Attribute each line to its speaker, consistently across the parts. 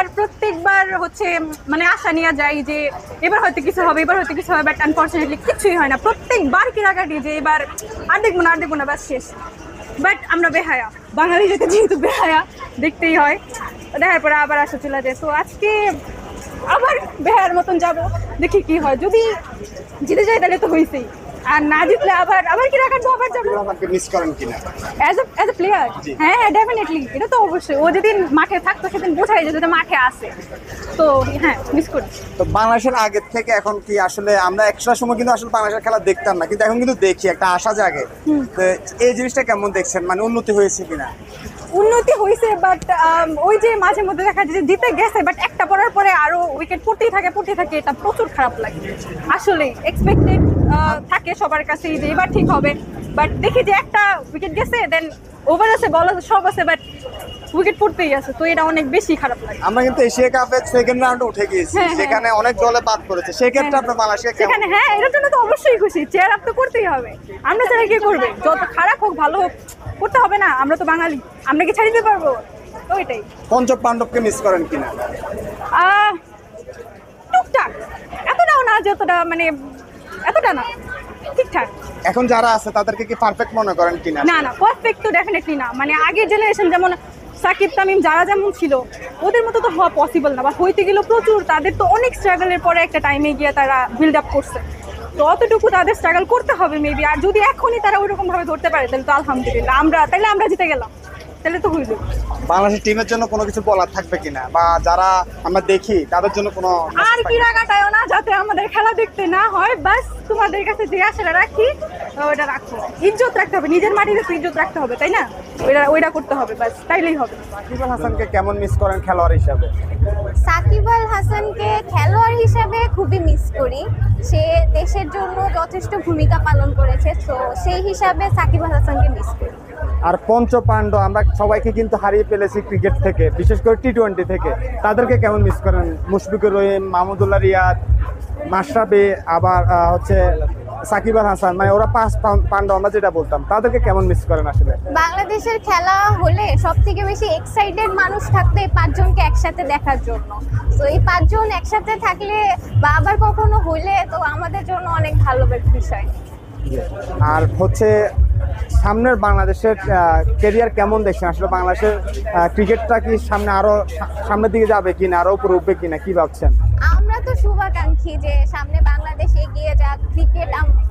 Speaker 1: আর প্রত্যেকবার হচ্ছে মানে আশা নিয়ে যাই যে এবার হয়তো কিছু হবে, এবার হয়তো কিছু হবে, বাট আনফর্চুনেটলি কিছুই হয় না। প্রত্যেকবার কেনাকাটি যে এবার আর দেখবো না, বাস শেষ। বাট আমরা বেহায়া, বাঙালি যেহেতু বেহায়া দেখতেই হয়, দেখার পরে আবার আশা চলে যায়। তো আজকে আবার বেহায়ার মতন যাব, দেখি কি হয়। যদি জিতে যায় তাহলে তো হয়েছেই, আর না জিতলে আবার কেনাকাটা আবার যাবো।
Speaker 2: আমাকে মিস করেন কিনা
Speaker 1: অ্যাজ এ প্লেয়ার? হ্যাঁ, ডেফিনেটলি, এটা তো অবশ্যই। ও যেদিন মাঠে থাকতো সেদিন বোঝাই যেত যে মাঠে আসে, তো হ্যাঁ মিস করি।
Speaker 2: তো বাংলাদেশের আগের থেকে এখন কি আসলে আমরা একটা সময় কিন্তু আসলে বাংলাদেশের খেলা দেখতাম না, কিন্তু এখন কিন্তু দেখি, একটা আশা জাগে। তো এই জিনিসটা কেমন দেখছেন, মানে উন্নতি হয়েছে কিনা?
Speaker 1: উন্নতি হয়েছে, বাট ওই যে মাঝে মধ্যে দেখা যায় যে জিতে গেছে, বাট একটা পড়ার পরে আরো উইকেট পড়তেই থাকে, এটা প্রচুর খারাপ লাগে আসলে। এক্সপেক্টেড থাকে সবার কাছে যে এবার ঠিক হবে, বাট দেখি যে একটা উইকেট গেছে, দেন ওভার আছে, বল আছে, সব আছে, বাট উইকেট পড়তেই আছে, তো এটা অনেক বেশি খারাপ লাগে।
Speaker 2: আমরা কিন্তু এশিয়া কাপের সেকেন্ড রাউন্ডে উঠে গিয়েছি, সেখানে অনেক দলে বাদ করেছে, সেক্ষেত্রে আপনার বাংলাদেশকে
Speaker 1: সেখানে হ্যাঁ, এটার জন্য তো অবশ্যই খুশি। চেয়ার আপ তো করতেই হবে, আমরা ছাড়া কে করবে? যত খারাপ হোক ভালো হোক করতে হবে না? আমরা তো বাঙালি, আমরা কি ছেড়ে দিতে পারবো? তো এটাই।
Speaker 2: পঞ্চম পাণ্ডবকে মিস করেন কিনা?
Speaker 1: টুকটাক, এতটাও না, যতটা মানে এতটা না, ঠিকঠাক।
Speaker 2: এখন যারা আছে তাদেরকে কি পারফেক্ট মনে করেন কিনা?
Speaker 1: না, পারফেক্ট তো ডেফিনেটলি না। মানে আগের জেনারেশন যেমন সাকিব তামিম যারা যেমন ছিল, ওদের মতো তো হওয়া পসিবল না, বা হইতে গেলেও প্রচুর, তাদের তো অনেক স্ট্রাগলের পরে একটা টাইমে গিয়ে তারা বিল্ড আপ করছে, তো অতটুকু তাদের স্ট্রাগল করতে হবে মেবি। আর যদি এখনই তারা ওইরকম ভাবে ধরতে পারে তাহলে তো আলহামদুলিল্লাহ, আমরা জিতে গেলাম, তাহলে তো হইল।
Speaker 2: বাংলাদেশের টিমের জন্য কোনো কিছু বলার থাকবে কিনা, বা যারা আমরা দেখি তাদের জন্য কোনো?
Speaker 1: আর কি রাগাটাও না, যাতে আমাদের খেলা দেখতে না হয়, বাস তোমাদের কাছে যে আশাটা রাখি ওইটা রাখো। ইজ্জত রাখতে হবে, নিজের মাটিতে তো ইজ্জত রাখতে হবে, তাই না? ওইটা করতে হবে, বাস তাইলেই হবে।
Speaker 2: সাকিব আল হাসানকে কেমন মিস করেন খেলোয়াড় হিসাবে?
Speaker 3: সাকিব আল হাসানকে খেলোয়াড় হিসেবে খুবই মিস করি। সে দেশের জন্য যথেষ্ট ভূমিকা পালন করেছে, তো সেই হিসাবে সাকিব আল হাসানকে মিস করি।
Speaker 2: আর পঞ্চ পাণ্ডব আমরা সবাইকে কিন্তু হারিয়ে ফেলেছি ক্রিকেট থেকে, বিশেষ করে টি-20 থেকে। তাদেরকে কেমন মিস করেন? মুশফিকুর রহিম, মাহমুদুল্লাহ রিয়াদ, মাশরাফি, আবার হচ্ছে সাকিব আল হাসান, মানে ওরা পাঁচ পাণ্ডব আমরা যেটা বলতাম, তাদেরকে কেমন মিস করেন আসলে?
Speaker 3: বাংলাদেশের খেলা হলে সব থেকে বেশি এক্সাইটেড মানুষ থাকতো এই পাঁচজনকে একসাথে দেখার জন্য। তো এই পাঁচজন একসাথে থাকলে বা আবার কখনো হইলে তো আমাদের জন্য অনেক ভালো বিষয়।
Speaker 2: আর হচ্ছে সামনের বাংলাদেশের কেরিয়ার কেমন দেখছেন আসলে? বাংলাদেশের ক্রিকেটটা কি সামনে আরো সামনের দিকে যাবে কিনা, আরো উপরে উঠবে কিনা, কি ভাবছেন?
Speaker 3: আমরা তো শুভাকাঙ্ক্ষী যে সামনে বাংলাদেশ এগিয়ে যাক, ক্রিকেট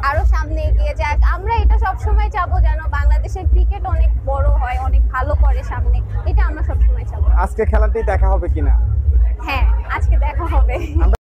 Speaker 3: আরো সামনে এগিয়ে যাক। আমরা এটা সবসময় চাবো যেন বাংলাদেশের ক্রিকেট অনেক বড় হয়, অনেক ভালো করে সামনে, এটা আমরা সবসময় চাবো।
Speaker 2: আজকে খেলাটি দেখা হবে কিনা?